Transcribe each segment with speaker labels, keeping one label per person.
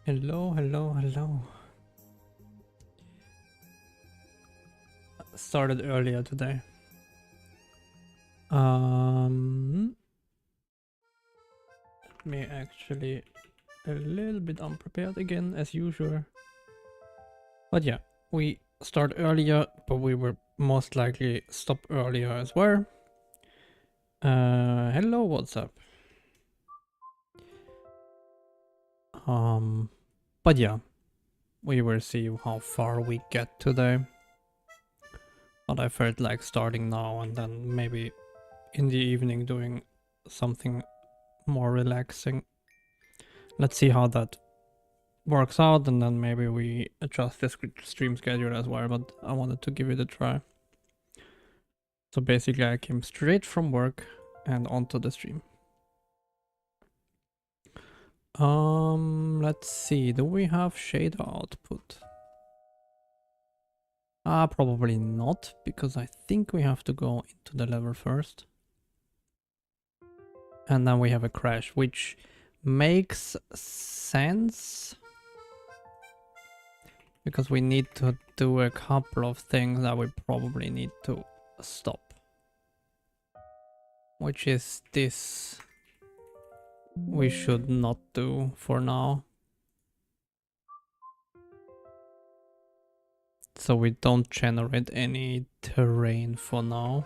Speaker 1: Hello, hello, hello. Started earlier today. Me actually a little bit unprepared again as usual. But yeah, we start earlier, but we will most likely stop earlier as well. Hello, what's up? But yeah, we will see how far we get today. But I felt like starting now and then maybe in the evening doing something more relaxing. Let's see how that works out, and then maybe we adjust the stream schedule as well, but I wanted to give it a try. So basically I came straight from work and onto the stream. Let's see, do we have shader output? Probably not, because I think we have to go into the level first. And then we have a crash, which makes sense. Because we need to do a couple of things that we probably need to stop. Which is this. We should not do for now. So we don't generate any terrain for now.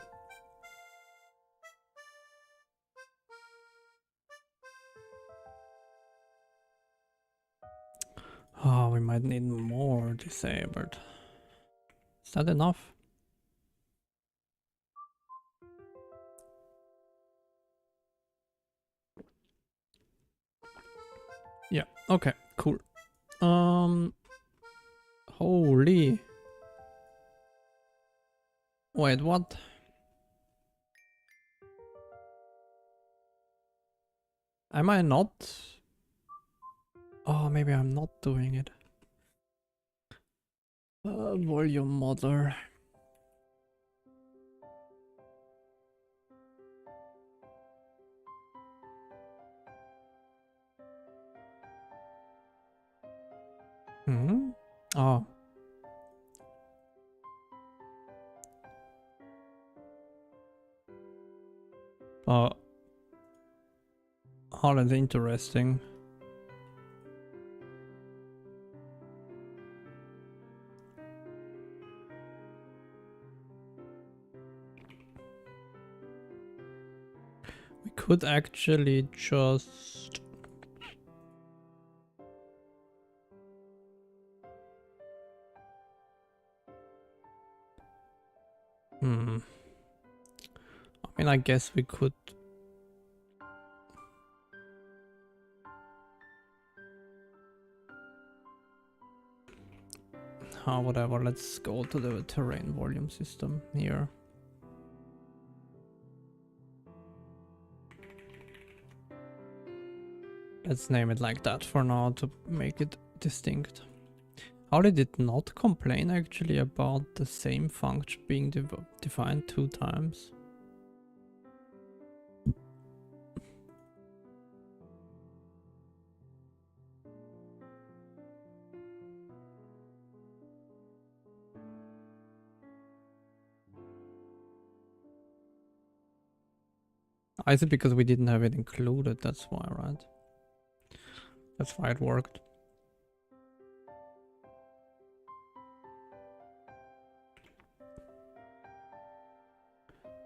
Speaker 1: Oh, we might need more disabled. Is that enough? Yeah, okay, cool. Holy. Wait, what? Am I not? Oh, maybe I'm not doing it. Volume model. Oh. Oh, that's interesting. We could actually just... I mean, I guess we could... whatever, let's go to the terrain volume system here. Let's name it like that for now to make it distinct. How did it not complain actually about the same function being defined 2 times? Is it because we didn't have it included? That's why, right? That's why it worked.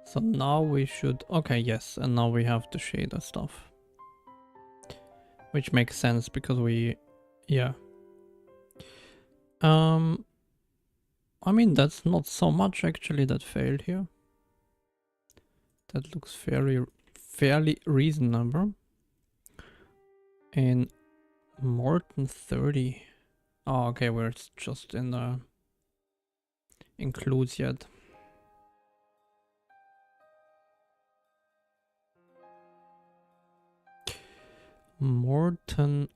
Speaker 1: So now we should... Okay, yes, and now we have the shader stuff. Which makes sense because we... Yeah. I mean, that's not so much actually that failed here. That looks fairly reasonable. And more than 30. Oh, okay, where it's just in the includes yet. More than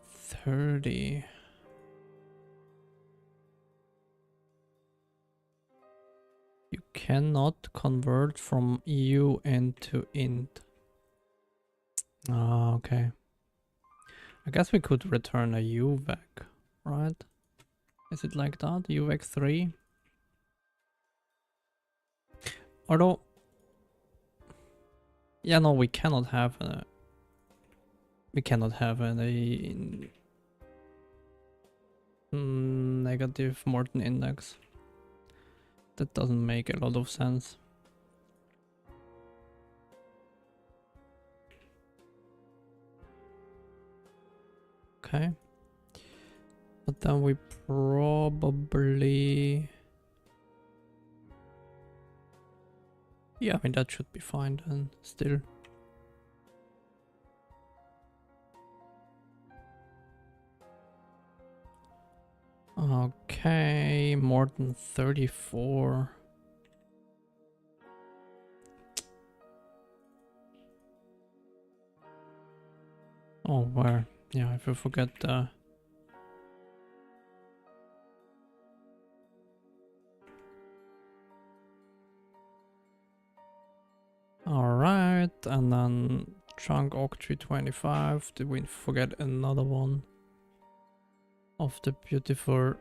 Speaker 1: 30. You cannot convert from UN to int. Ah, okay. I guess we could return a UVec, right? Is it like that? UVec 3? Although... Yeah, no, we cannot have a... We cannot have a negative Morton index. That doesn't make a lot of sense. Okay. But then we probably... Yeah, I mean that should be fine then, still. Okay, more than 34. Oh, where? Yeah, if I forget the... Alright, and then Chunk Octree 25. Did we forget another one of the beautiful...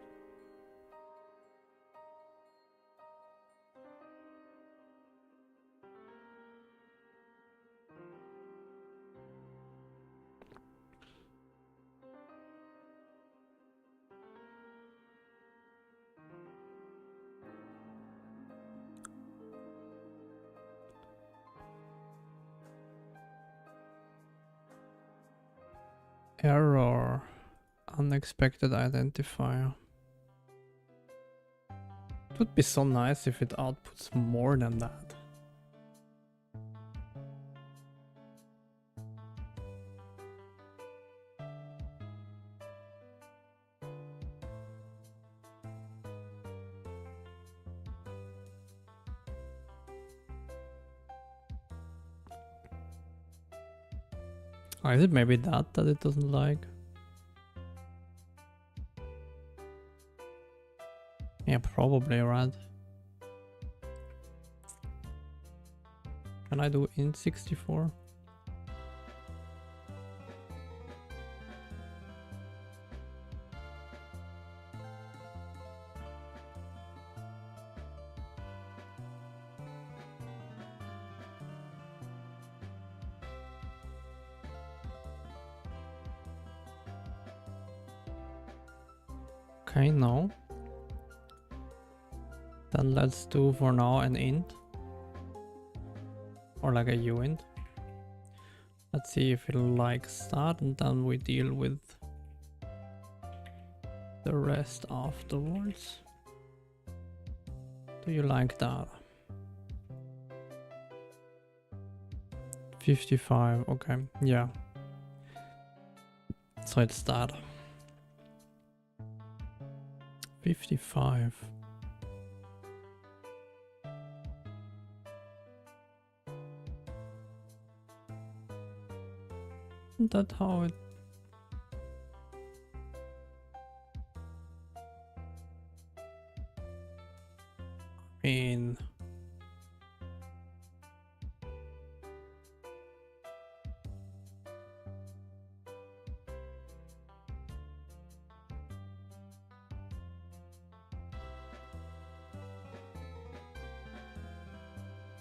Speaker 1: Error. Unexpected identifier. It would be so nice if it outputs more than that. Or is it maybe that it doesn't like? Yeah, probably, right? Can I do int 64? Okay, no. Then let's do for now an int. Or like a uint. Let's see if it likes that, and then we deal with the rest afterwards. Do you like that? 55, okay, yeah. So it's that. 55. Isn't that how it... I mean...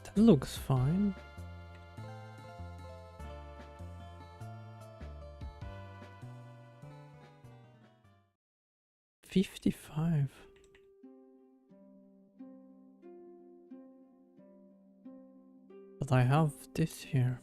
Speaker 1: That looks fine. $55. But I have this here.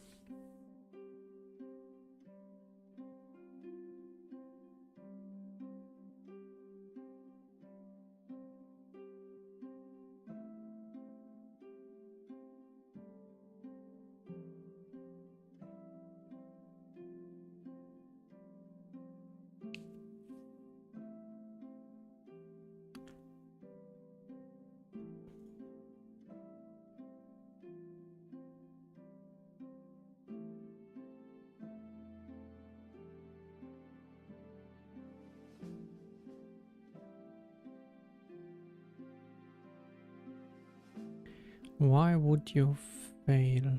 Speaker 1: Why would you fail?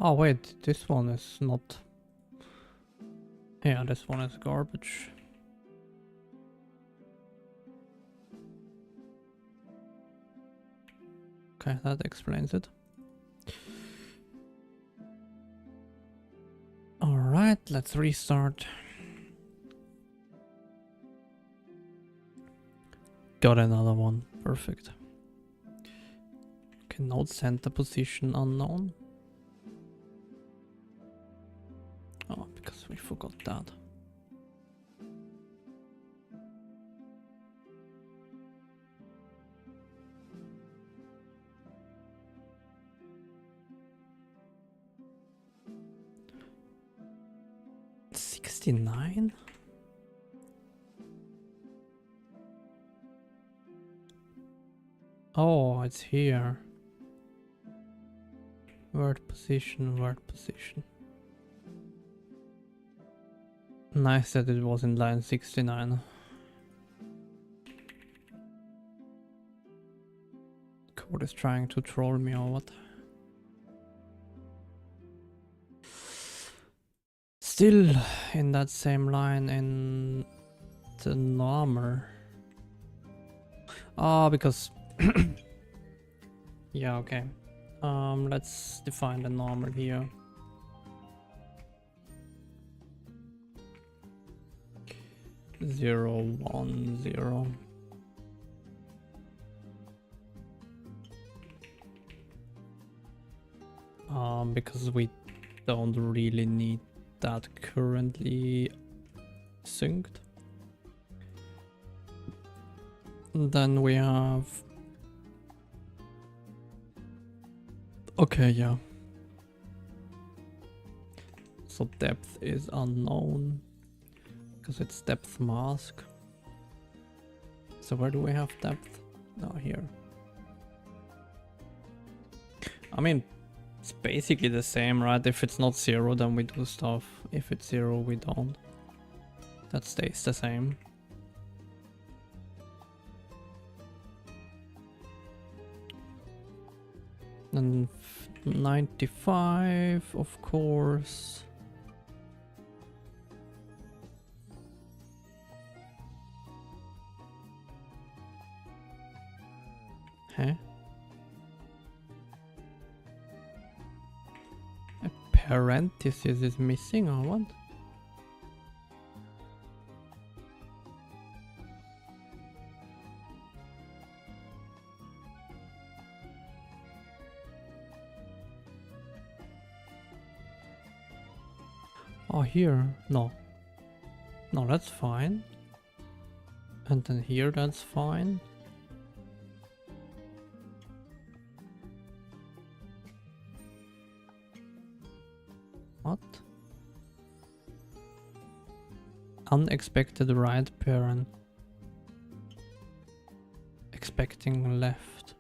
Speaker 1: Oh wait, this one is not... Yeah, this one is garbage. Okay, that explains it. Alright, let's restart. Got another one. Perfect. Okay, node center position unknown. Oh, because we forgot that. $69? Oh, it's here. Word position, word position. Nice that it was in line 69. Code is trying to troll me or what? Still in that same line in the normer. Ah, because... yeah, okay. Let's define the normal here. Zero, one, zero. Because we don't really need that currently synced. And then we have... Okay, yeah. So depth is unknown because it's depth mask. So where do we have depth? No, here. I mean, it's basically the same, right? If it's not 0, then we do stuff. If it's 0, we don't. That stays the same. Then 95, of course. Huh? A parenthesis is missing or what? Oh, here. No. No, that's fine. And then here, that's fine. What? Unexpected right parent. Expecting left.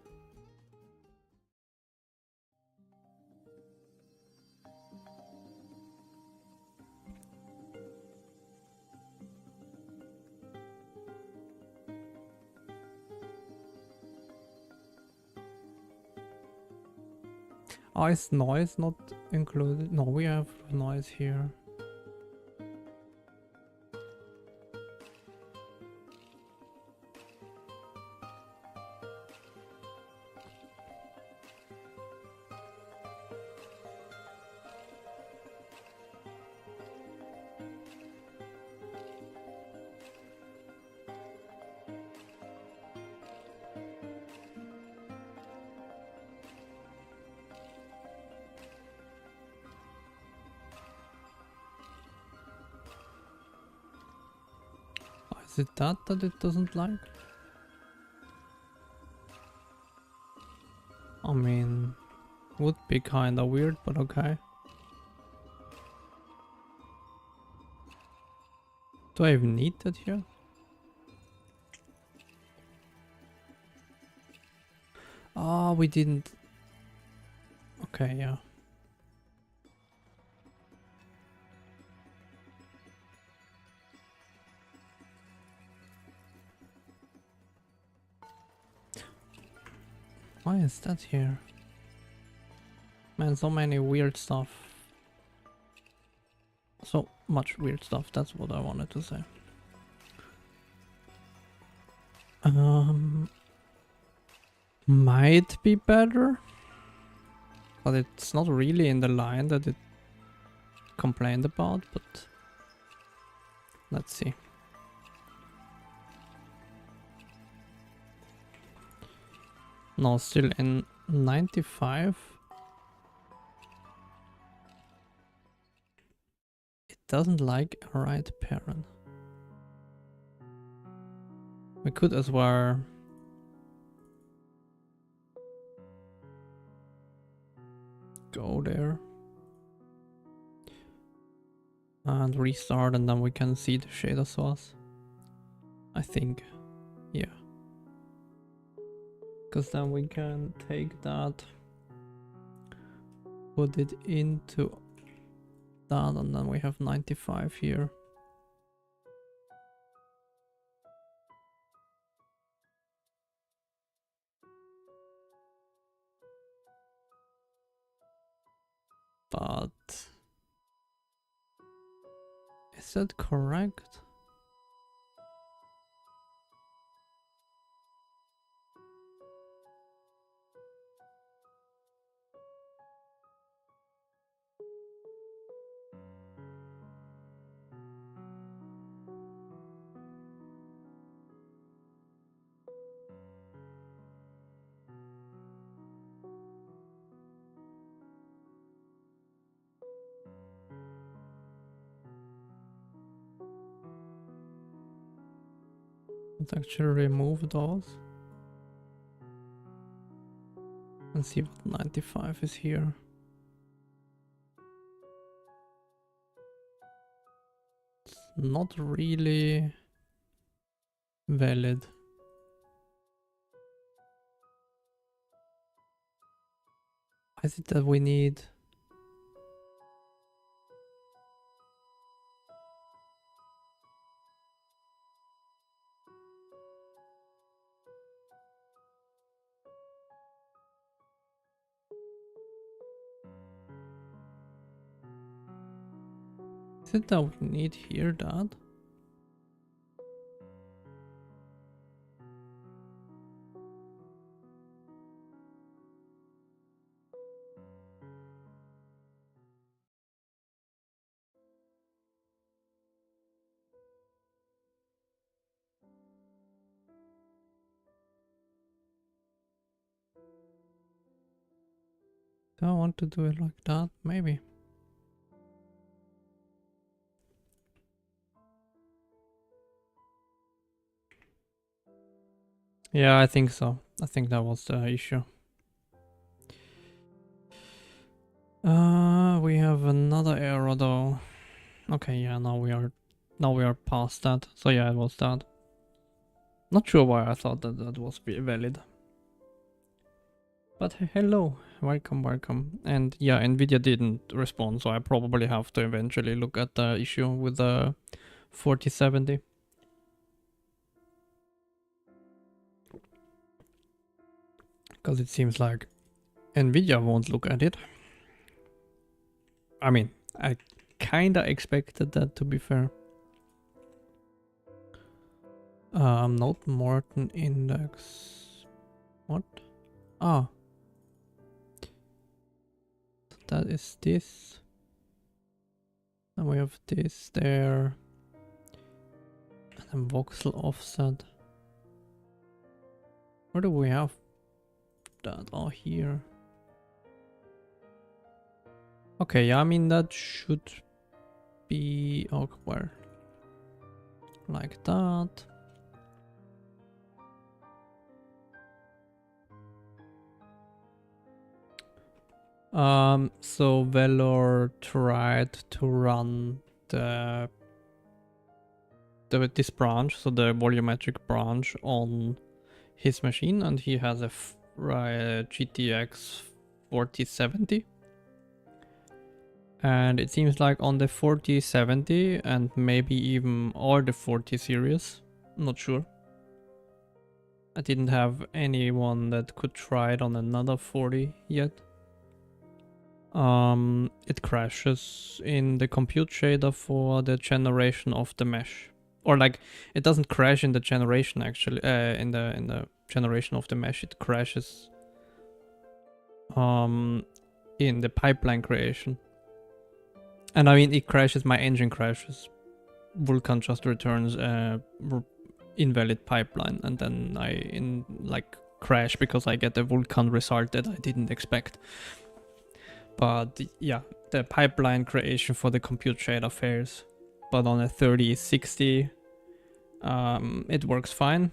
Speaker 1: Oh, is noise not included? No, we have noise here. Is it that it doesn't like? I mean, would be kinda weird, but okay. Do I even need that here? Ah, we didn't. Okay, yeah. Why is that here? Man, so many weird stuff. So much weird stuff, that's what I wanted to say. Might be better. But it's not really in the line that it complained about, but let's see. No, still in 95. It doesn't like a right parent. We could as well go there and restart, and then we can see the shader source. I think, yeah. Because then we can take that, put it into that, and then we have 95 here. But is that correct? Let's actually remove those and see what 95 is here. It's not really valid. Why is it that we need? Is it that we need here that? Do I want to do it like that? Maybe. Yeah, I think so. I think that was the issue. We have another error though. Okay, yeah, now we are past that. So yeah, it was that. Not sure why I thought that that was valid. But hello, welcome. And yeah, Nvidia didn't respond, so I probably have to eventually look at the issue with the 4070. Because it seems like Nvidia won't look at it. I mean, I kinda expected that, to be fair. Note Morton index. What? Ah. That is this. And we have this there. And then voxel offset. Where do we have that? Oh, here. Okay, yeah, I mean that should be awkward. Like that. So Velor tried to run this branch, so the volumetric branch, on his machine, and he has a GTX 4070. And it seems like on the 4070 and maybe even all the 40 series, I'm not sure. I didn't have anyone that could try it on another 40 yet. it crashes in the compute shader for the generation of the mesh. Or like, it doesn't crash in the generation actually, in the generation of the mesh, it crashes in the pipeline creation. And I mean, it crashes, my engine crashes. Vulkan just returns invalid pipeline, and then I crash because I get a Vulkan result that I didn't expect. But yeah, the pipeline creation for the compute shader fails. But on a 3060, it works fine.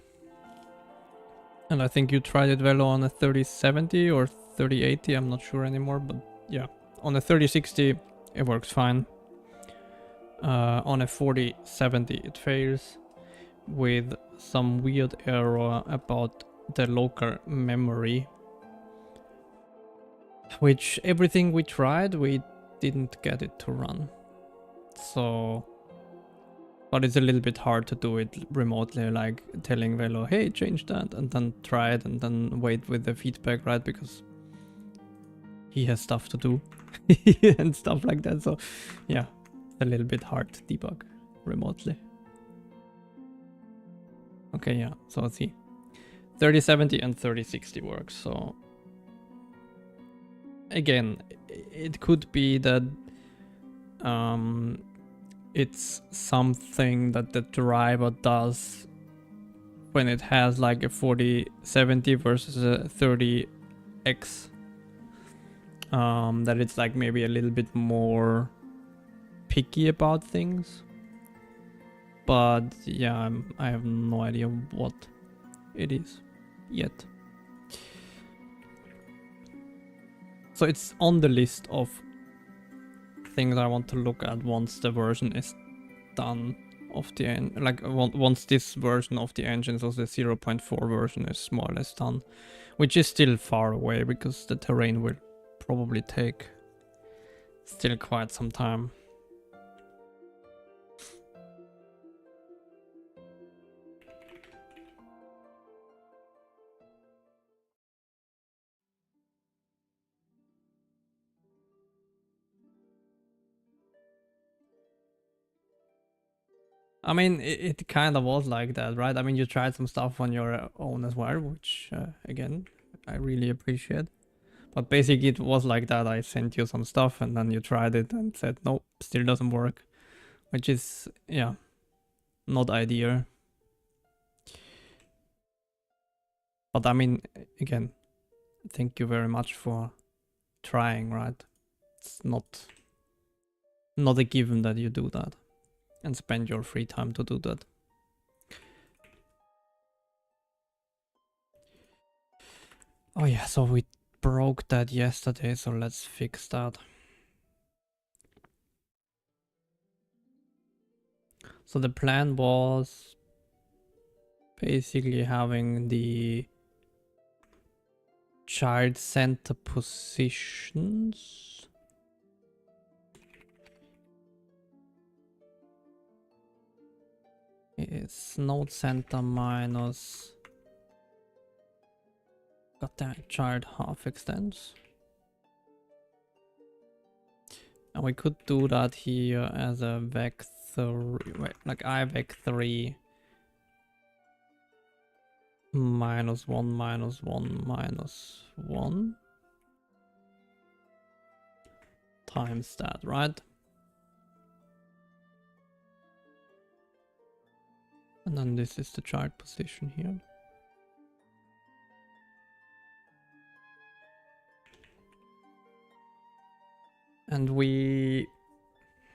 Speaker 1: And I think you tried it well on a 3070 or 3080, I'm not sure anymore, but yeah. On a 3060, it works fine. On a 4070, it fails with some weird error about the local memory. Which everything we tried, we didn't get it to run. So, but it's a little bit hard to do it remotely, like telling Velo, hey, change that, and then try it, and then wait with the feedback, right? Because he has stuff to do and stuff like that. So, yeah, a little bit hard to debug remotely. Okay, yeah, so let's see. 3070 and 3060 works, so again, it could be that it's something that the driver does when it has like a 4070 versus a 30x. That it's like maybe a little bit more picky about things. But yeah, I have no idea what it is yet. So it's on the list of things I want to look at once the version is done of the engine. Like once this version of the engine, so the 0.4 version is more or less done, which is still far away because the terrain will probably take still quite some time. I mean, it kind of was like that, right? I mean, you tried some stuff on your own as well, which, again, I really appreciate. But basically, it was like that. I sent you some stuff, and then you tried it and said, nope, still doesn't work. Which is, yeah, not ideal. But I mean, again, thank you very much for trying, right? It's not a given that you do that and spend your free time to do that. Oh yeah, so we broke that yesterday, so let's fix that. So the plan was basically having the child center positions. It's node center minus, got that child half extends. And we could do that here as a vec3, like I vec3 minus 1 minus 1 minus 1 times that, right? And then this is the child position here. And we...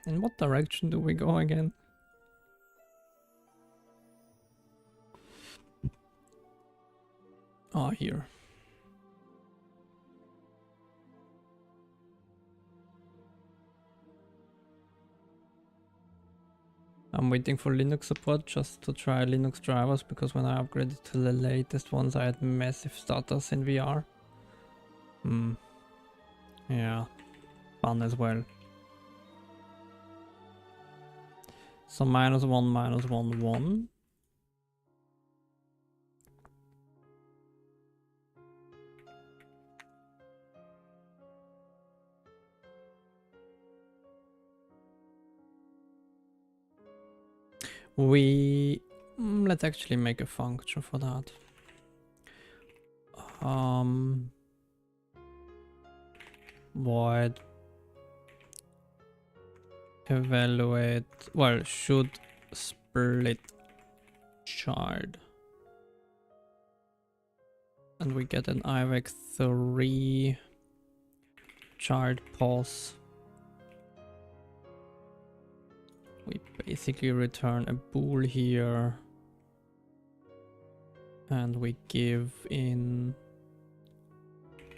Speaker 1: in what direction do we go again? Ah, here. I'm waiting for Linux support just to try Linux drivers, because when I upgraded to the latest ones I had massive stutters in VR. Yeah, fun as well. So minus 1 minus 1 1. We let's actually make a function for that. Void evaluate, well, should split chart, and we get an IVEC 3 chart pause. We basically return a bool here, and we give in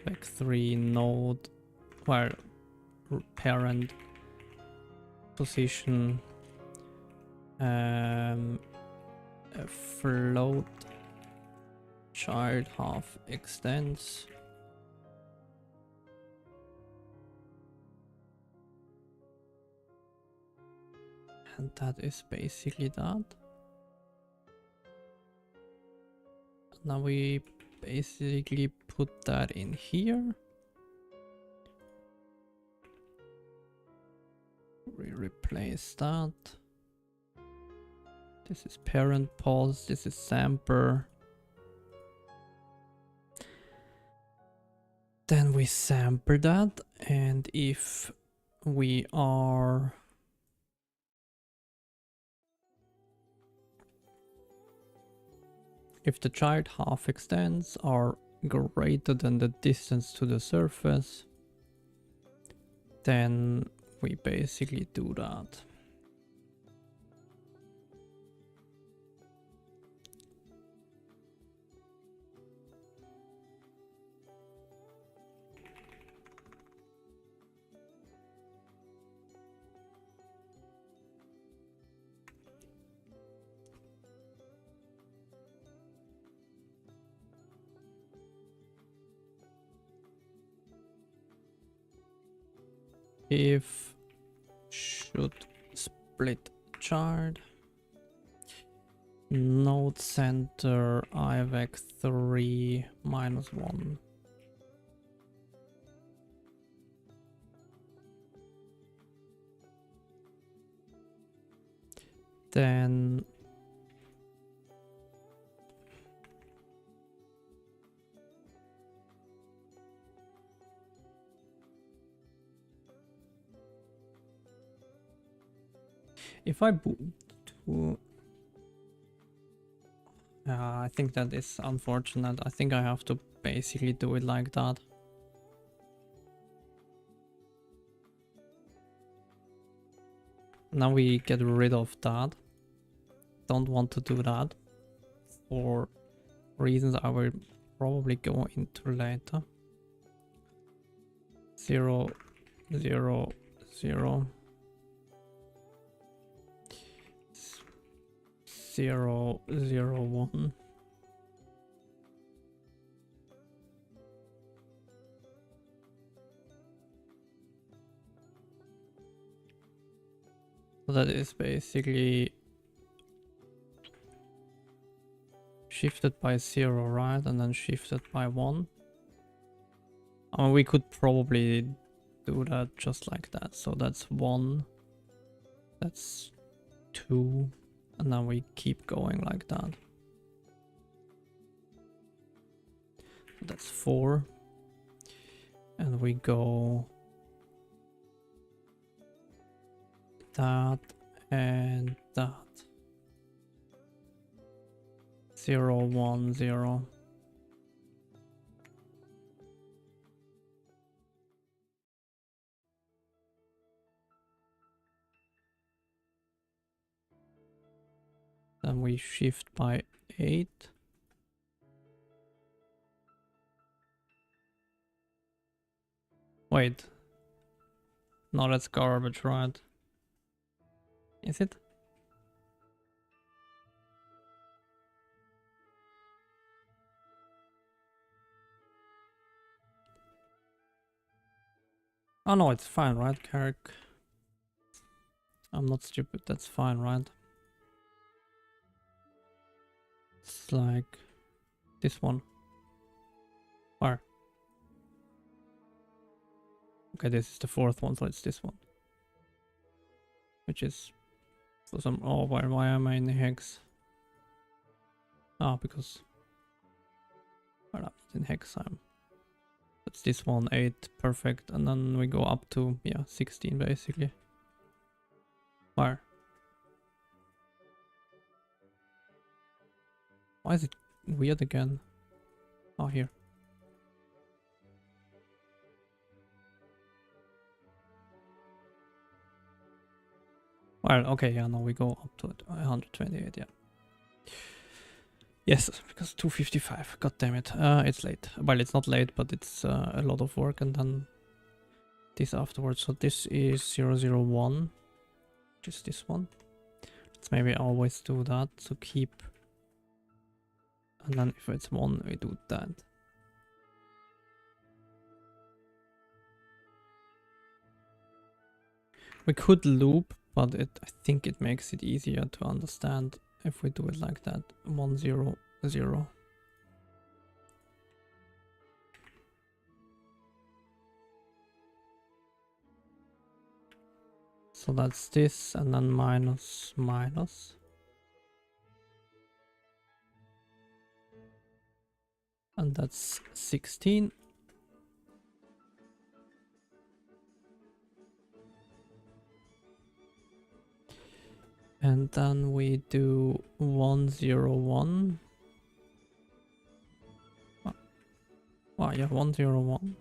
Speaker 1: vec3 node, well, parent position, a float child half extends, and that is basically that. Now we basically put that in here. We replace that. This is parent pause, this is samper. Then we sample that, and if we are if the child half extends are greater than the distance to the surface, then we basically do that. If should split chart, node center IVEC 3 -1. Then if I boot to I think that is unfortunate. I think I have to basically do it like that. Now we get rid of that. Don't want to do that for reasons I will probably go into later. 0, 0, 0. 0, 0, 1. So that is basically shifted by 0, right? And then shifted by 1. I mean, we could probably do that just like that. So that's 1. That's 2. And then we keep going like that. That's 4. And we go that and that. 0, 1, 0. Then we shift by 8. Wait. No, that's garbage, right? Is it? Oh no, it's fine, right, Carrick? I'm not stupid, that's fine, right? It's like this one. Or okay, this is the 4th one, so it's this one. Which is For some, oh, why am I in the hex? Ah, because, well, I'm not in hex, it's this one, 8, perfect, and then we go up to, yeah, 16 basically. Where? Why is it weird again? Oh, here. Well, okay, yeah, no, we go up to 128, yeah. Yes, because 255, god damn it. It's late. Well, it's not late, but it's a lot of work, and then this afterwards. So this is 001, which is this one. Let's maybe always do that, so keep... And then if it's 1, we do that. We could loop, but I think it makes it easier to understand if we do it like that. 1, 0, 0. So that's this, and then minus, minus. And that's 16. And then we do 101. Oh, yeah, 101.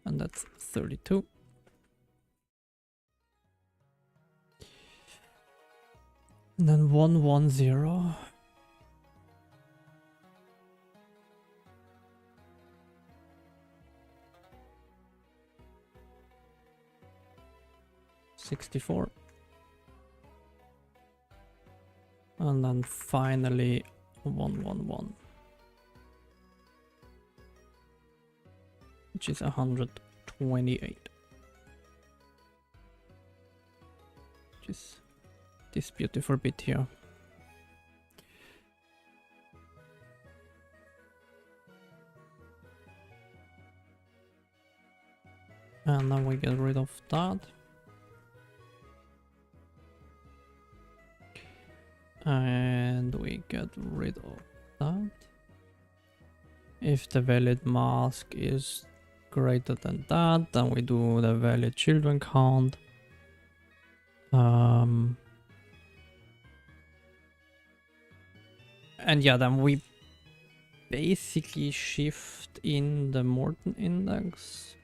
Speaker 1: And that's 32. And then 110. $64. And then finally 111. Which is 128. Which is this beautiful bit here. And then we get rid of that. And we get rid of that. If the valid mask is greater than that, then we do the valid children count. And yeah, then we basically shift in the Morton index,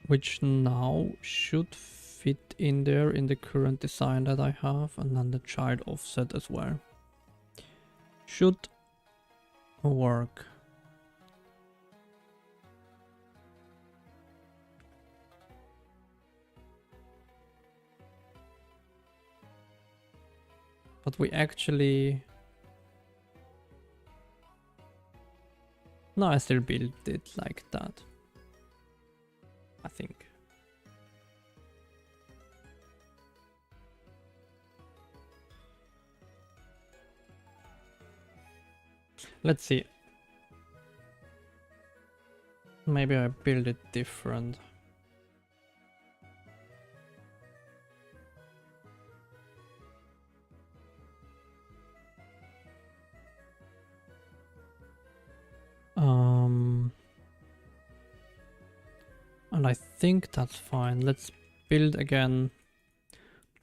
Speaker 1: which now should fit in there in the current design that I have, and then the child offset as well. Should work. But we actually... No, I still built it like that, I think. Let's see. Maybe I build it different. And I think that's fine. Let's build again.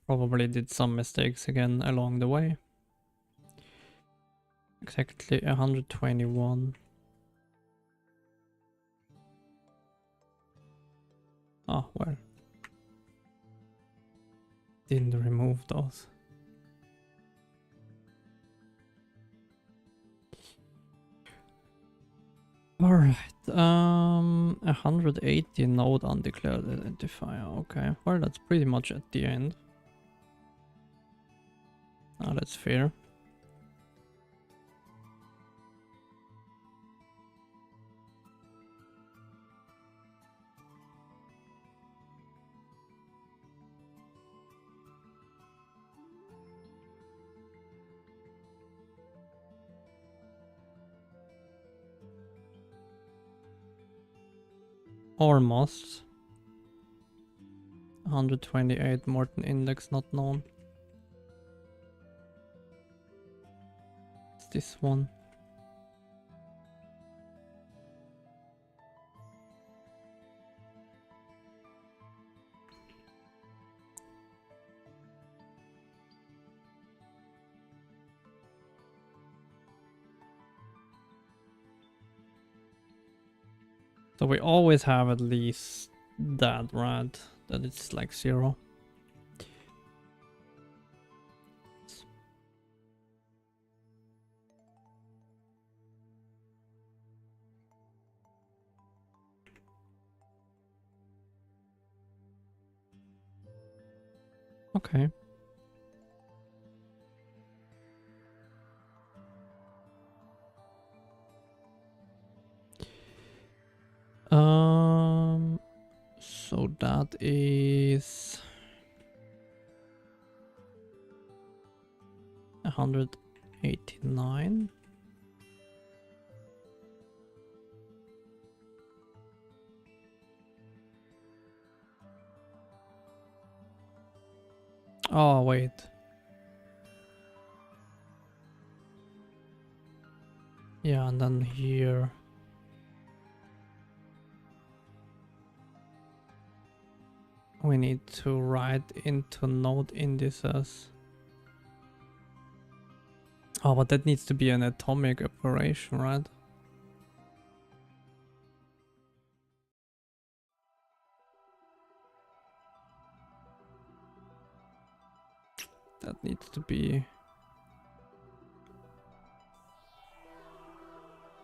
Speaker 1: Probably did some mistakes again along the way. Exactly 121. Oh, well. Didn't remove those. Alright, 180 node undeclared identifier. Okay, well, that's pretty much at the end. Ah, that's fair. Almost. 128 Morton index not known. It's this one. So we always have at least that, right? That it's like 0. Okay. So that is 189. Oh, wait. Yeah, and then here. We need to write into node indices. Oh, but that needs to be an atomic operation, right? That needs to be...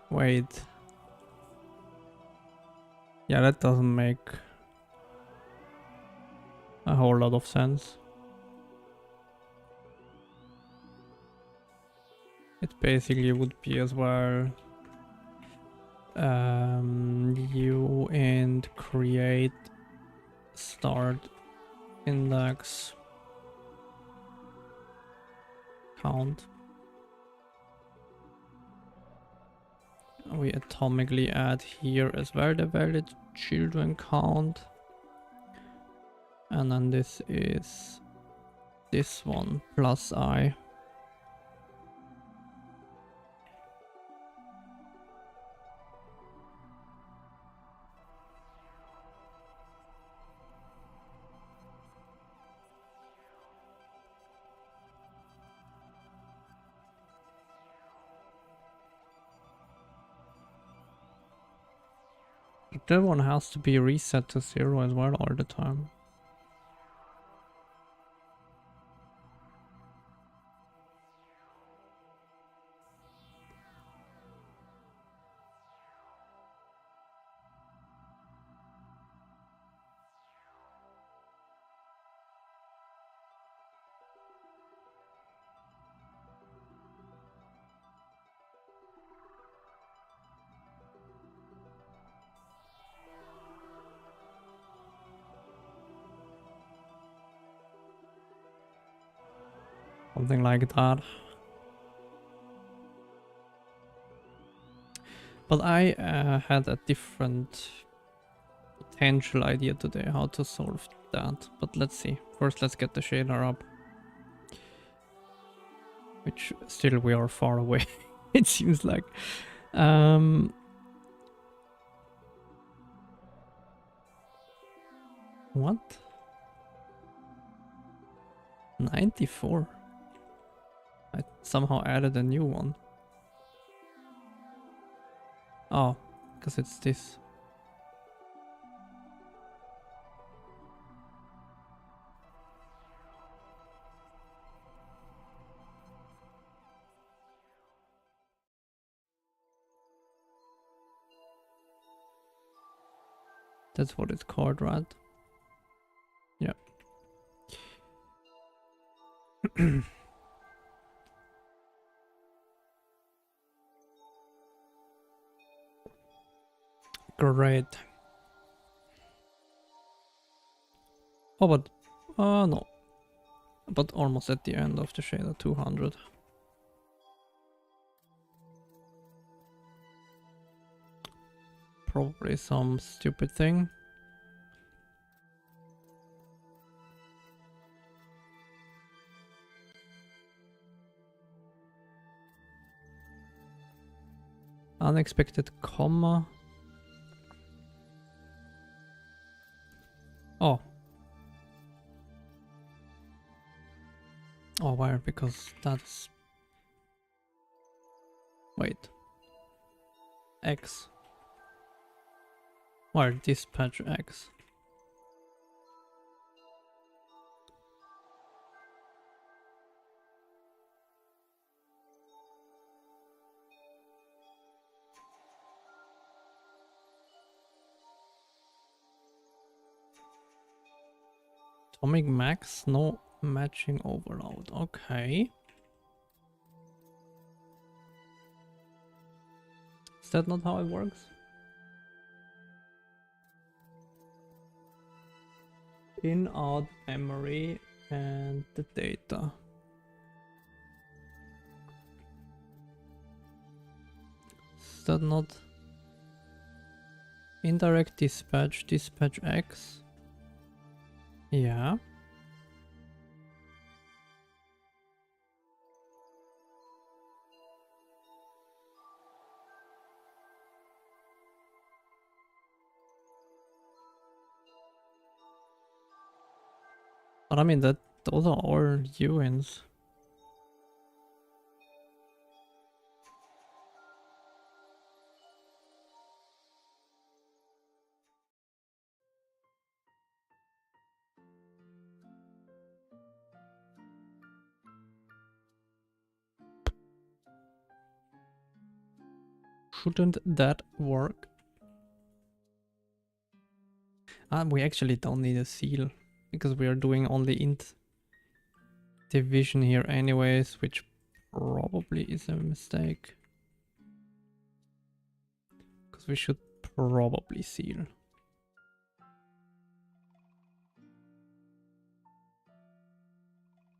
Speaker 1: Wait. Yeah, that doesn't make a whole lot of sense. It basically would be as well you and create start index count. We atomically add here as well the valid children count. And then this is this one plus I. That one has to be reset to 0 as well all the time. Something like that. But I had a different potential idea today how to solve that. But let's see. First, let's get the shader up. Which still we are far away, it seems like. What? 94? I somehow added a new one. Oh, because it's this. That's what it's called, right? Yeah. Great. Oh, but... no. But almost at the end of the shader, 200. probably some stupid thing. Unexpected comma. Oh. Oh, why? Because that's... Wait. X. Where dispatch X? Atomic max, no matching overload. Okay. Is that not how it works? In, out, memory, and the data. Is that not indirect dispatch, dispatch X? Yeah. But I mean, that those are all UNs. Shouldn't that work? We actually don't need a seal because we are doing only int division here anyways, which probably is a mistake. Because we should probably seal.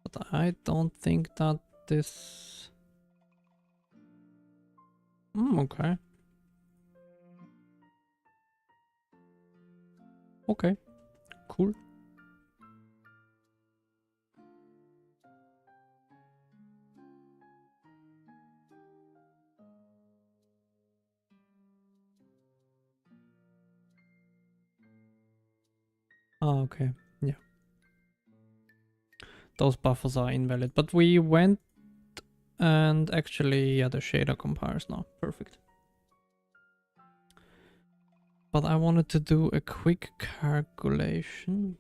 Speaker 1: But I don't think that this... okay. Okay, cool. Oh, okay, yeah. Those buffers are invalid, but we went and actually, yeah, the shader compares now. Perfect. But I wanted to do a quick calculation.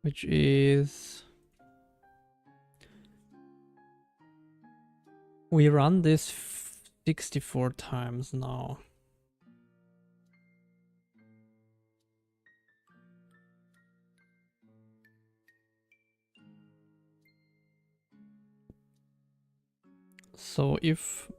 Speaker 1: Which is... We run this 64 times now. So if...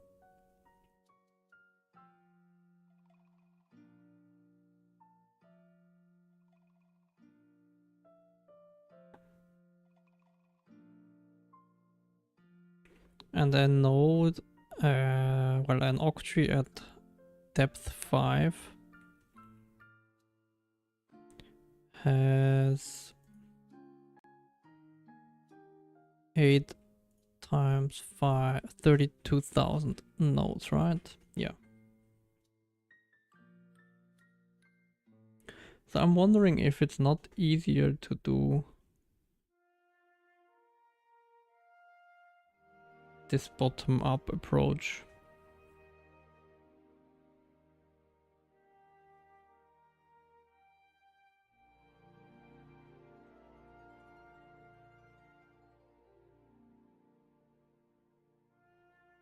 Speaker 1: And a node, well, an octree at depth 5 has 8 times 5, 32,000 nodes, right? Yeah. So I'm wondering if it's not easier to do this bottom-up approach.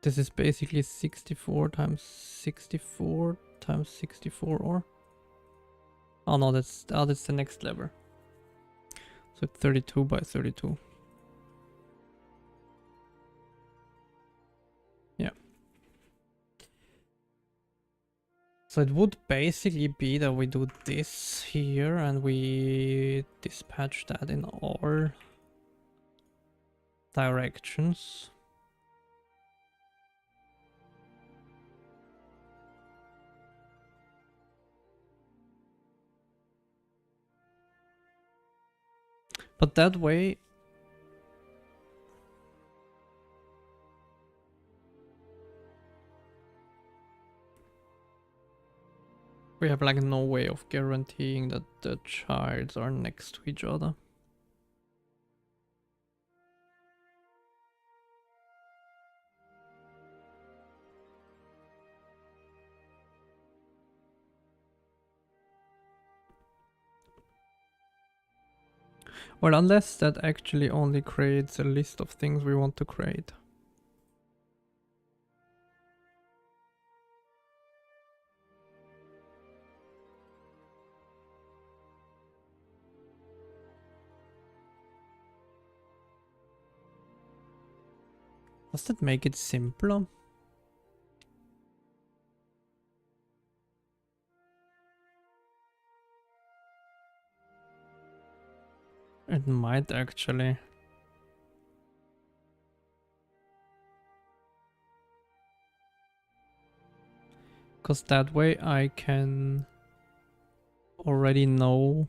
Speaker 1: This is basically 64 times 64 times 64, or... Oh no, that's the next lever. So 32 by 32. So it would basically be that we do this here and we dispatch that in all directions. But that way we have like no way of guaranteeing that the childs are next to each other. Well, unless that actually only creates a list of things we want to create. Does that make it simpler? It might actually. Because that way I can already know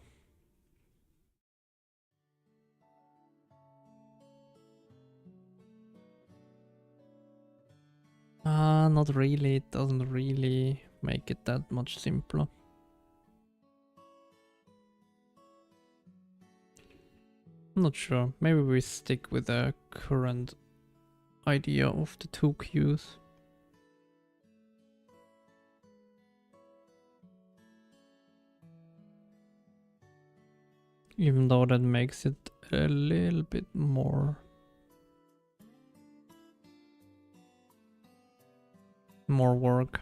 Speaker 1: not really, it doesn't really make it that much simpler. I'm not sure, maybe we stick with the current idea of the two queues. Even though that makes it a little bit more work.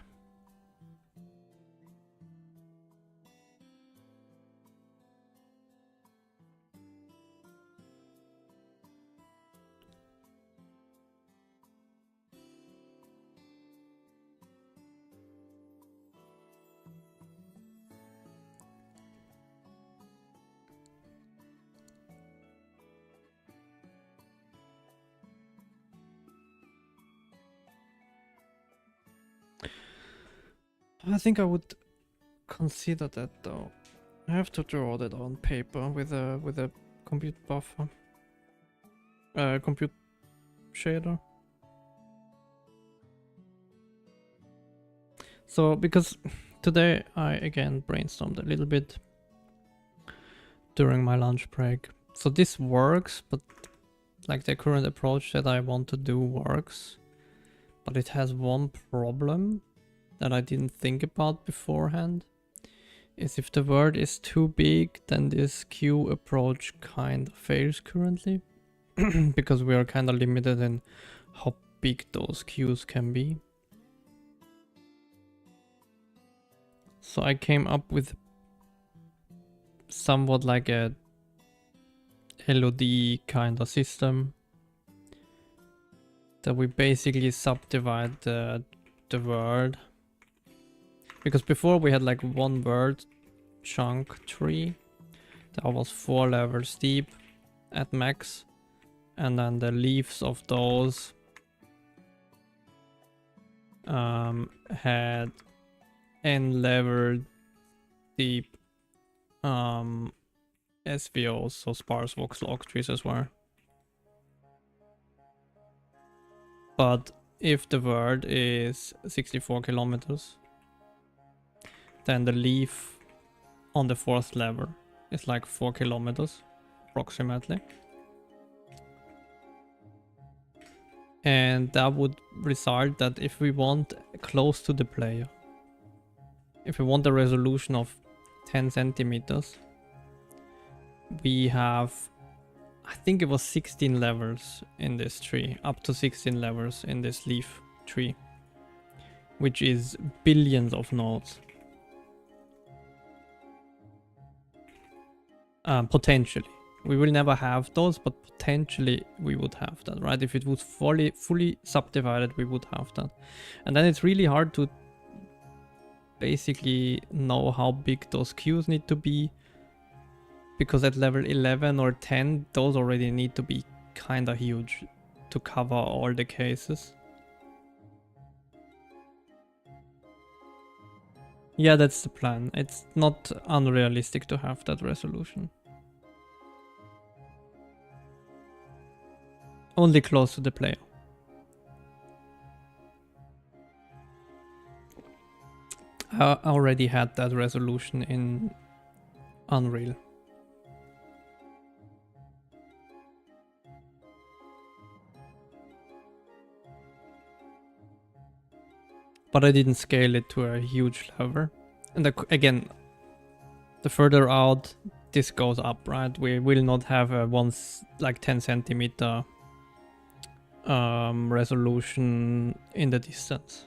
Speaker 1: I think I would consider that though. I have to draw that on paper with a compute buffer. Compute shader. So because today I again brainstormed a little bit during my lunch break. So this works, but like the current approach that I want to do works, but it has one problem that I didn't think about beforehand. Is if the word is too big, then this queue approach kind of fails currently. Because we are kind of limited in how big those queues can be. So I came up with somewhat like a LOD kind of system that we basically subdivide the word. Because before we had like one word chunk tree that was 4 levels deep at max, and then the leaves of those had n level deep SVOs, so sparse voxel log trees as well. But if the word is 64 kilometers, then the leaf on the 4th level is like 4 kilometers approximately. And that would result that if we want close to the player, if we want a resolution of 10 centimeters, we have, I think it was 16 levels in this tree, up to 16 levels in this leaf tree, which is billions of nodes. Potentially. We will never have those, but potentially we would have that, right? If it was fully subdivided, we would have that. And then it's really hard to basically know how big those queues need to be, because at level 11 or 10 those already need to be kinda huge to cover all the cases. Yeah, that's the plan. It's not unrealistic to have that resolution. Only close to the player. I already had that resolution in Unreal. But I didn't scale it to a huge level. And again, the further out this goes up, right? We will not have a 10 centimeter resolution in the distance.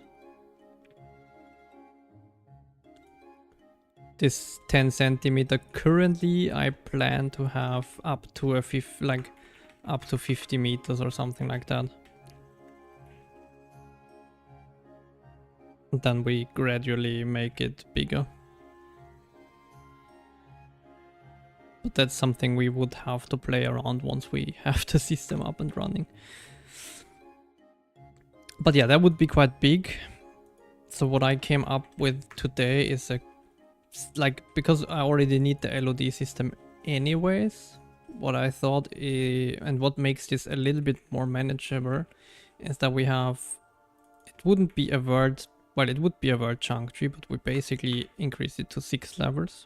Speaker 1: This 10 centimeter currently I plan to have up to up to 50 meters or something like that. And then we gradually make it bigger. But that's something we would have to play around once we have the system up and running. But yeah, that would be quite big. So what I came up with today is because I already need the LOD system anyways, what I thought and what makes this a little bit more manageable is that we have, it wouldn't be a word, well, it would be a word chunk tree, but we basically increase it to 6 levels.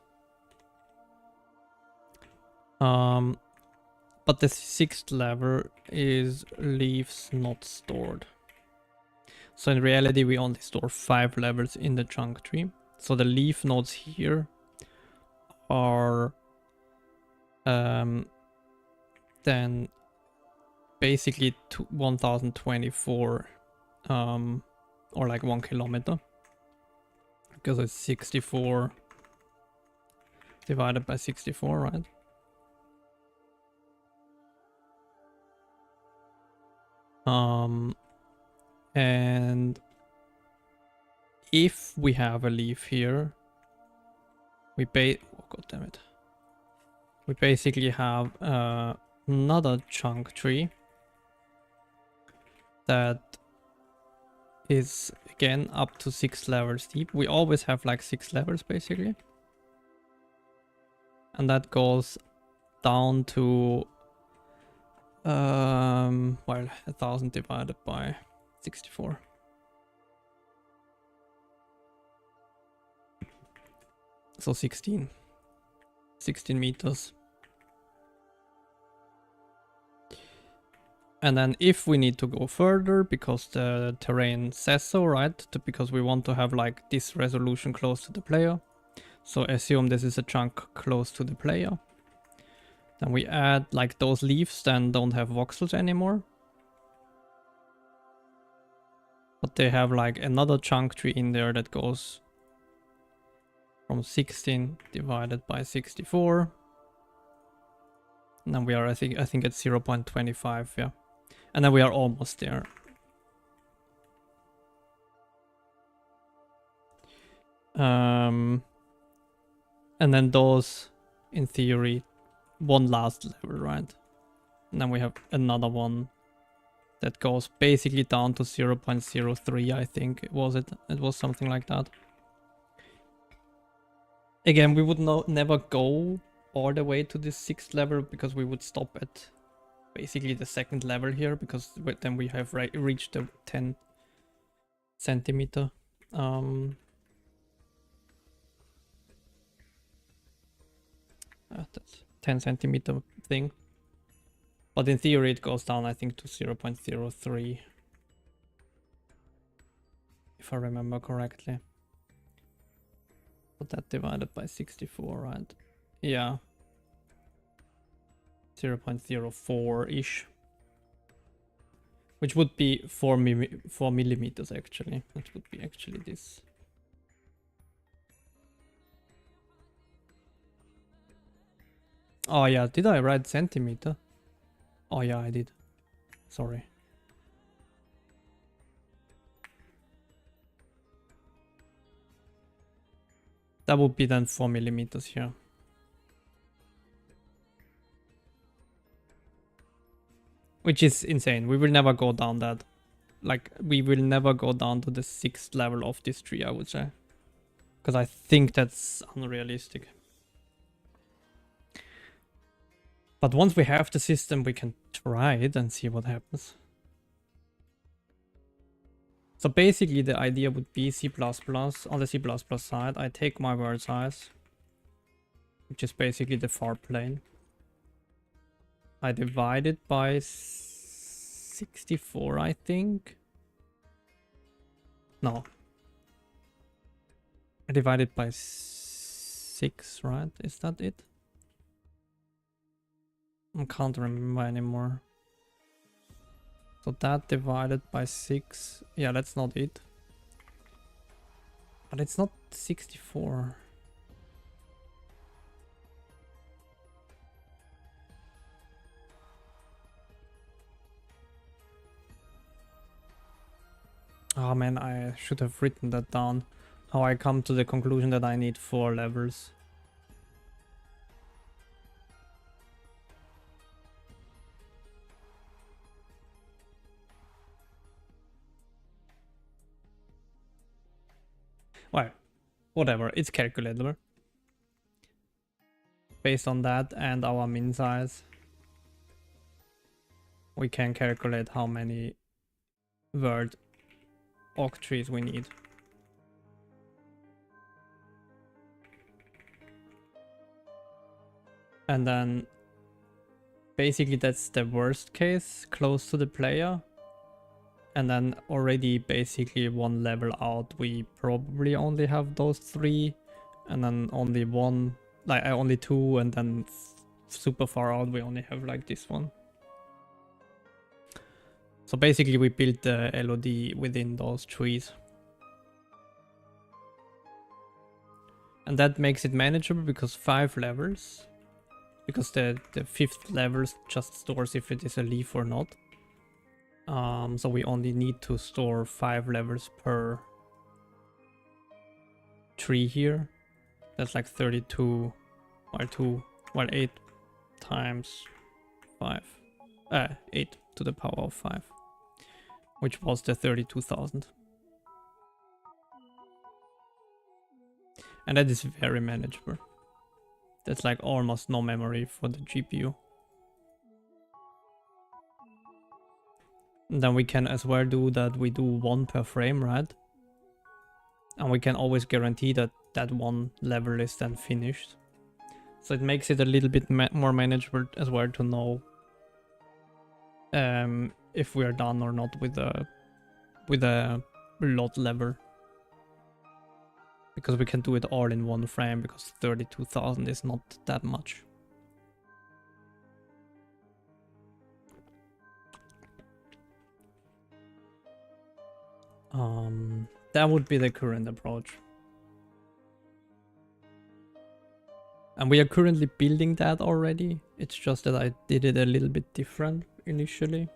Speaker 1: But the 6th level is leaves not stored. So in reality, we only store 5 levels in the chunk tree. So the leaf nodes here are then basically 1024 or like 1 kilometer, because it's 64 divided by 64, right? And if we have a leaf here, we we basically have another chunk tree that is again up to 6 levels deep. We always have like 6 levels basically, and that goes down to 1000 divided by 64. So 16 meters. And then if we need to go further, because the terrain says so, right? Because we want to have like this resolution close to the player. So assume this is a chunk close to the player. Then we add like those leaves then don't have voxels anymore. But they have like another chunk tree in there that goes from 16 divided by 64. And then we are, I think at 0.25, yeah. And then we are almost there. And then those, in theory, one last level, right? And then we have another one that goes basically down to 0.03, I think. It was something like that. Again, we would never go all the way to this 6th level, because we would stop at basically the 2nd level here, because then we have reached the 10 centimeter that's 10 centimeter thing. But in theory it goes down, I think, to 0.03, if I remember correctly. But that divided by 64, right? Yeah, 0.04-ish, which would be 4 millimeters actually. That would be actually this. Oh yeah, did I write centimeter? Oh yeah, I did. Sorry. that would be then 4 millimeters here. Which is insane. We will never go down that. Like, we will never go down to the 6th level of this tree, I would say. Because I think that's unrealistic. But once we have the system, we can try it and see what happens. So basically the idea would be C++, on the C++ side, I take my word size, which is basically the far plane. I divide it by 64, I think. No. I divide it by 6, right? Is that it? I can't remember anymore. So that divided by 6. Yeah, that's not it. But it's not 64. Oh man, I should have written that down. How I come to the conclusion that I need 4 levels. Well, whatever, it's calculatable. Based on that and our min size, we can calculate how many word octrees we need. And then basically that's the worst case close to the player. And then already basically 1 level out, we probably only have those 3. And then only 1, like only 2, and then super far out we only have like this one. So basically we built the LOD within those trees. And that makes it manageable because 5 levels. Because the 5th level just stores if it is a leaf or not. So we only need to store 5 levels per tree here. That's like 32 or 8 times 5. 8 to the power of 5. Which was the 32,000. And that is very manageable. That's like almost no memory for the GPU. And then we can as well do that we do 1 per frame, right? And we can always guarantee that that 1 level is then finished. So it makes it a little bit more manageable as well to know if we are done or not with a lot level. Because we can do it all in 1 frame, because 32,000 is not that much. That would be the current approach. And we are currently building that already. It's just that I did it a little bit different initially.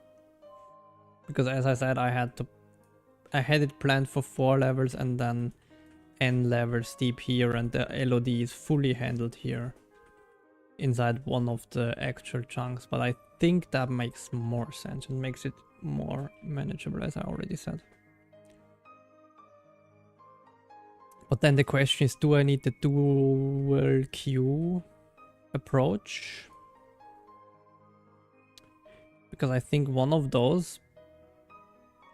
Speaker 1: Because as I said, I had it planned for 4 levels and then N levels deep here, and the LOD is fully handled here inside one of the actual chunks. But I think that makes more sense and makes it more manageable, as I already said. But then the question is, do I need the dual queue approach? Because I think one of those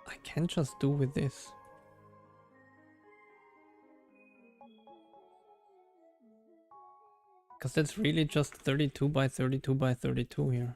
Speaker 1: I can just do with this. Because that's really just 32 by 32 by 32 here.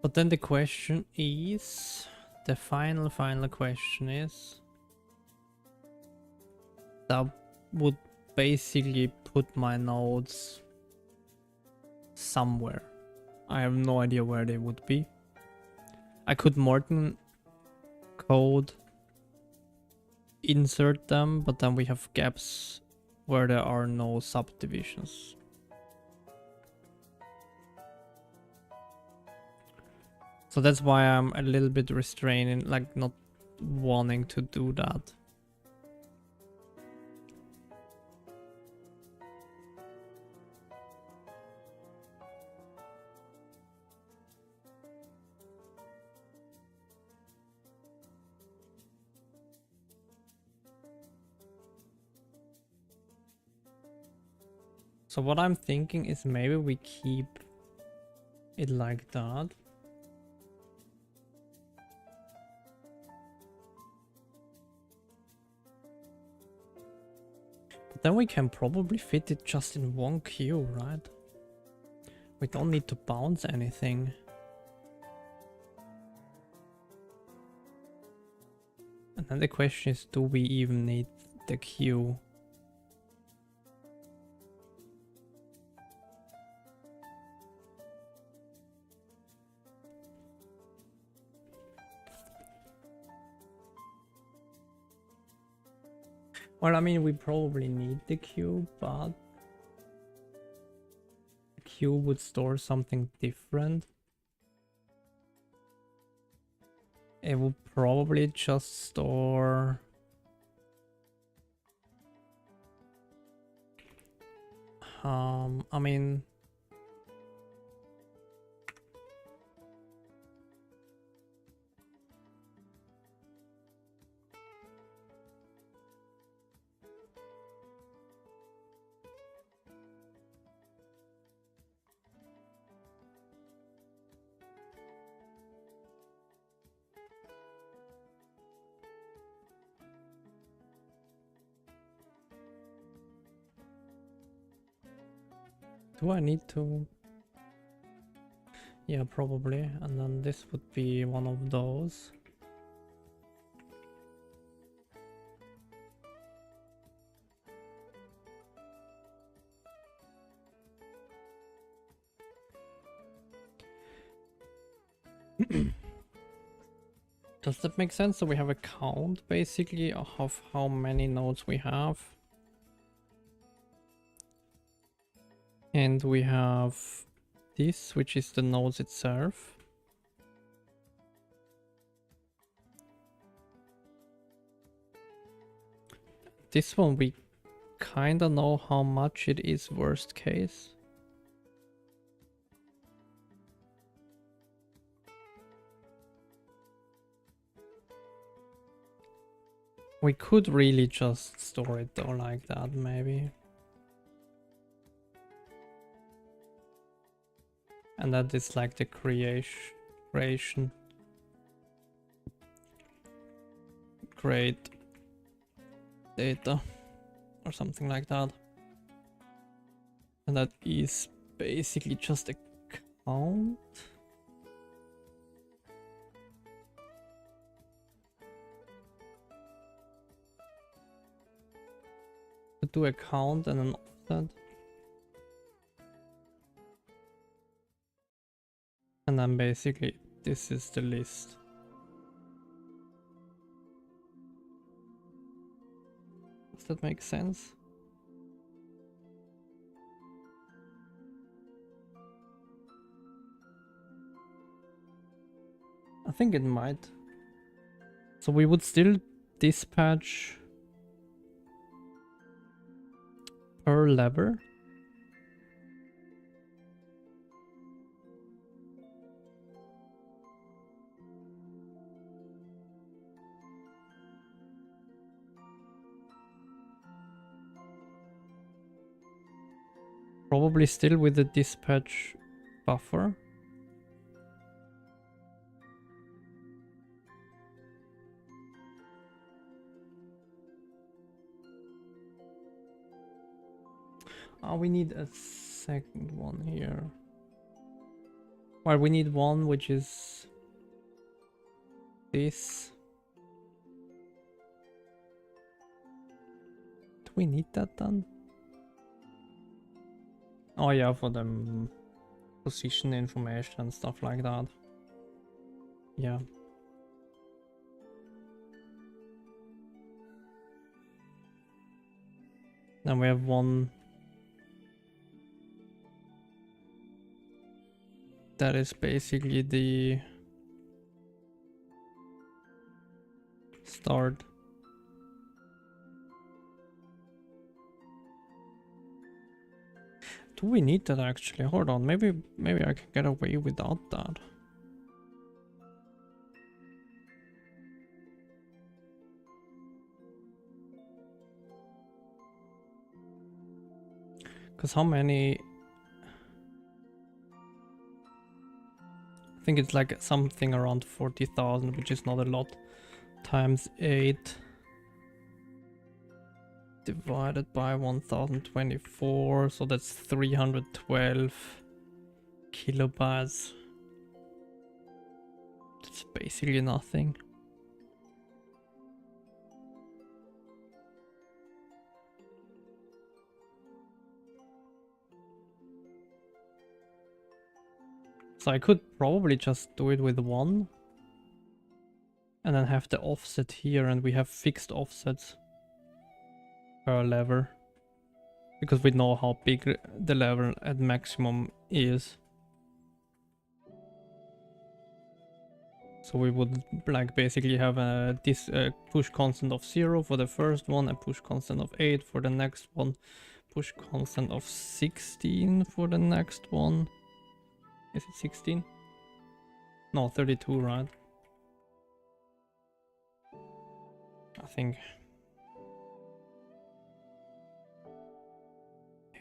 Speaker 1: But then the question is, the final question is, that would basically put my nodes somewhere. I have no idea where they would be. I could Morton code, insert them, but then we have gaps where there are no subdivisions. So that's why I'm a little bit restraining, like not wanting to do that. So what I'm thinking is maybe we keep it like that. But then we can probably fit it just in one queue, right? We don't need to bounce anything. And then the question is, do we even need the queue? Well, I mean, we probably need the queue, but the queue would store something different. It would probably just store... I mean... Do I need to? Yeah, probably. And then this would be one of those. Does that make sense? So we have a count basically of how many nodes we have. And we have this, which is the nodes itself. This one we kinda know how much it is worst case. We could really just store it though like that, maybe. And that is like the creation. Create data or something like that. And that is basically just a count. Do a count and an offset. And then basically this is the list. Does that make sense? I think it might. So we would still dispatch per lever. Probably still with the dispatch buffer. Oh, we need a second one here. Well, we need one, which is this. Do we need that done? Oh yeah, for the position information and stuff like that. Yeah. Then we have one that is basically the start. Do we need that actually? Hold on, maybe I can get away without that. Because how many? I think it's like something around 40,000, which is not a lot, times 8 divided by 1024, so that's 312 kilobytes. That's basically nothing. So I could probably just do it with one and then have the offset here, and we have fixed offsets per lever because we know how big the lever at maximum is. So we would like basically have a push constant of 0 for the first one, a push constant of 8 for the next one, push constant of 16 for the next one. Is it 16? No, 32, right? I think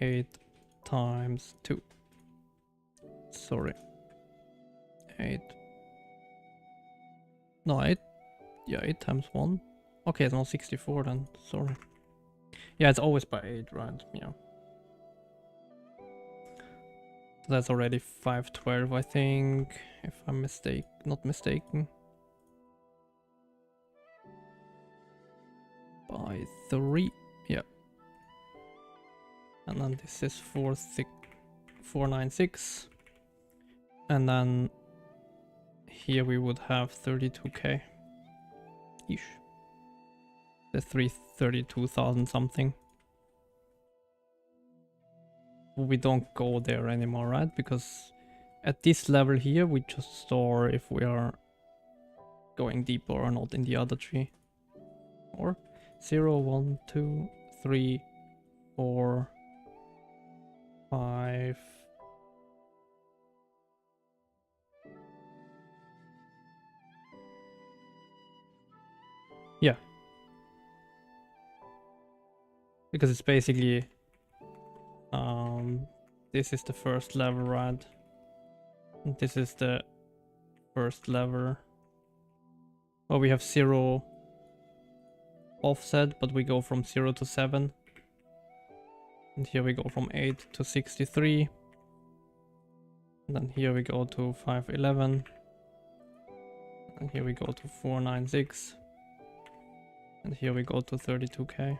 Speaker 1: 8 times 2. Sorry. 8. No, 8. Yeah, 8 times 1. Okay, it's not 64 then. Sorry. Yeah, it's always by 8, right? Yeah. So that's already 512, I think, if I'm not mistaken. By 3. Yeah. And then this is 496. And then here we would have 32k ish. The 332,000 something. We don't go there anymore, right? Because at this level here we just store if we are going deeper or not in the other tree. Or 0, 1, 2, 3, 4, 5. Yeah. Because it's basically this is the first lever, right? And this is the first lever. Well, we have 0 offset, but we go from 0 to 7. And here we go from 8 to 63. And then here we go to 511. And here we go to 496. And here we go to 32k.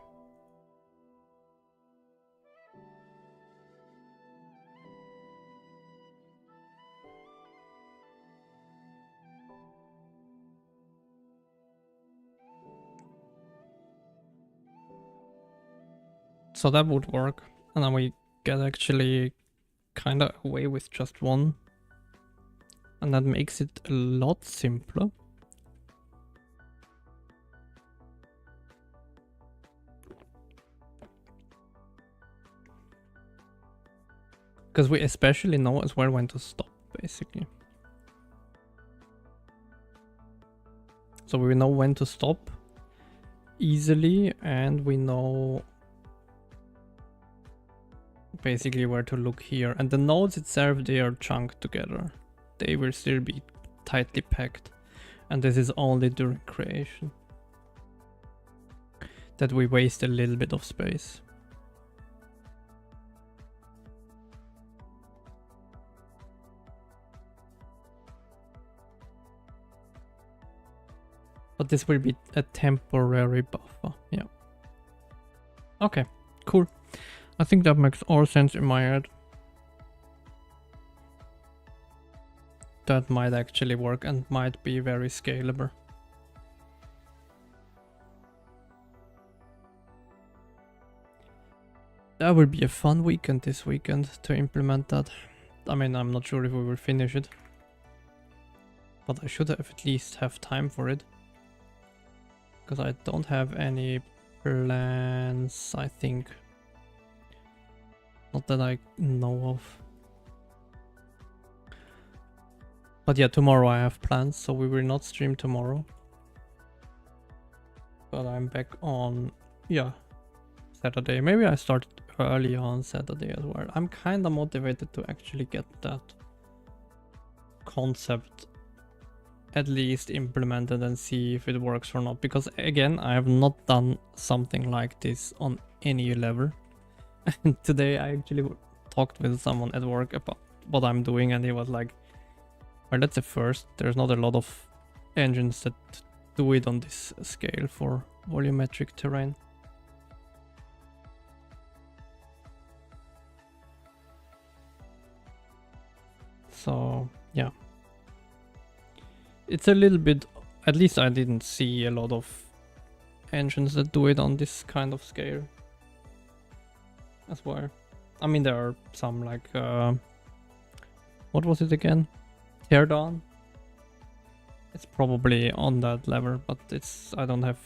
Speaker 1: So that would work. And then we get actually kind of away with just one. And that makes it a lot simpler. Because we especially know as well when to stop, basically. So we know when to stop easily, and we know basically where to look here. And the nodes itself, they are chunked together. They will still be tightly packed. And this is only during creation that we waste a little bit of space. But this will be a temporary buffer, yeah. Okay, cool. I think that makes all sense in my head. That might actually work and might be very scalable. That will be a fun weekend this weekend to implement that. I mean, I'm not sure if we will finish it, but I should have at least have time for it. Because I don't have any plans, I think. Not that I know of. But yeah, tomorrow I have plans, so we will not stream tomorrow. But I'm back on, yeah, Saturday. Maybe I start early on Saturday as well. I'm kind of motivated to actually get that concept at least implemented and see if it works or not. Because again, I have not done something like this on any level. And today I actually talked with someone at work about what I'm doing, and he was like, well, that's a first. There's not a lot of engines that do it on this scale for volumetric terrain. So yeah, it's a little bit, at least I didn't see a lot of engines that do it on this kind of scale as well. I mean, there are some like, what was it again? Teardown. It's probably on that level, but it's, I don't have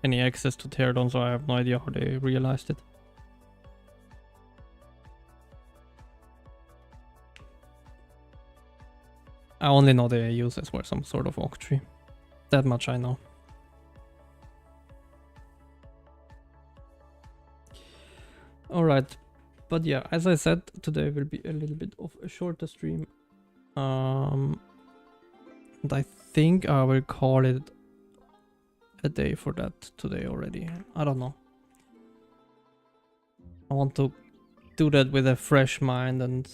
Speaker 1: any access to Teardown, so I have no idea how they realized it. I only know they use as well some sort of octree. That much I know. Alright, but yeah, as I said, today will be a little bit of a shorter stream. And I think I will call it a day for that today already. I don't know. I want to do that with a fresh mind, and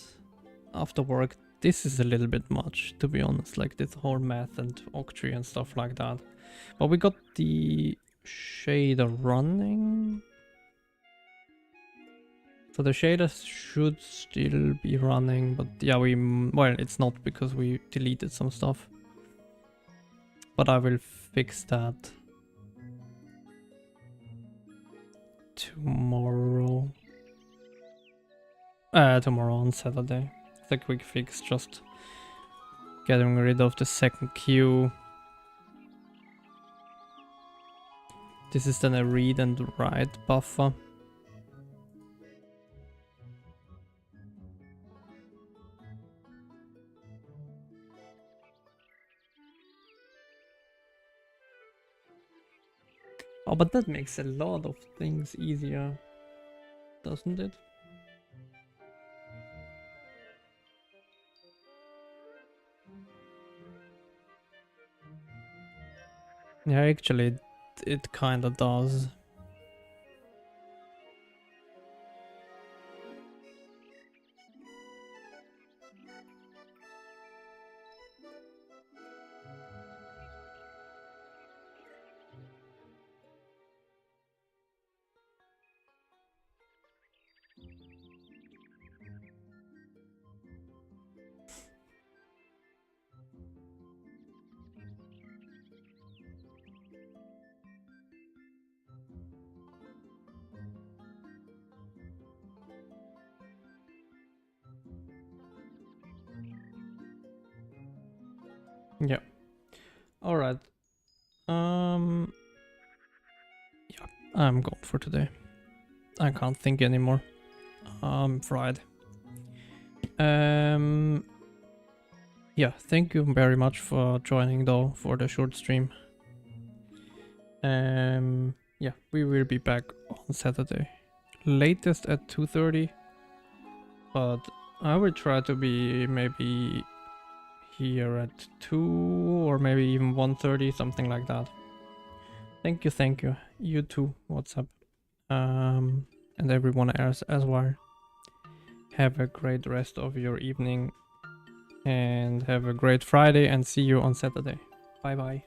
Speaker 1: after work, this is a little bit much, to be honest, like this whole math and octree and stuff like that. But we got the shader running. So the shader should still be running, but yeah, well, it's not because we deleted some stuff. But I will fix that tomorrow. Tomorrow on Saturday. It's a quick fix, just getting rid of the second queue. This is then a read and write buffer. Oh, but that makes a lot of things easier, doesn't it? Yeah, actually, it kinda does. Yeah. All right. Yeah, I'm gone for today. I can't think anymore. I'm fried. Yeah, thank you very much for joining though for the short stream. Yeah, we will be back on Saturday. Latest at 2:30. But I will try to be maybe here at 2 or maybe even 1:30, something like that. Thank you. You too, what's up? And everyone else as well. Have a great rest of your evening and have a great Friday, and see you on Saturday. Bye bye.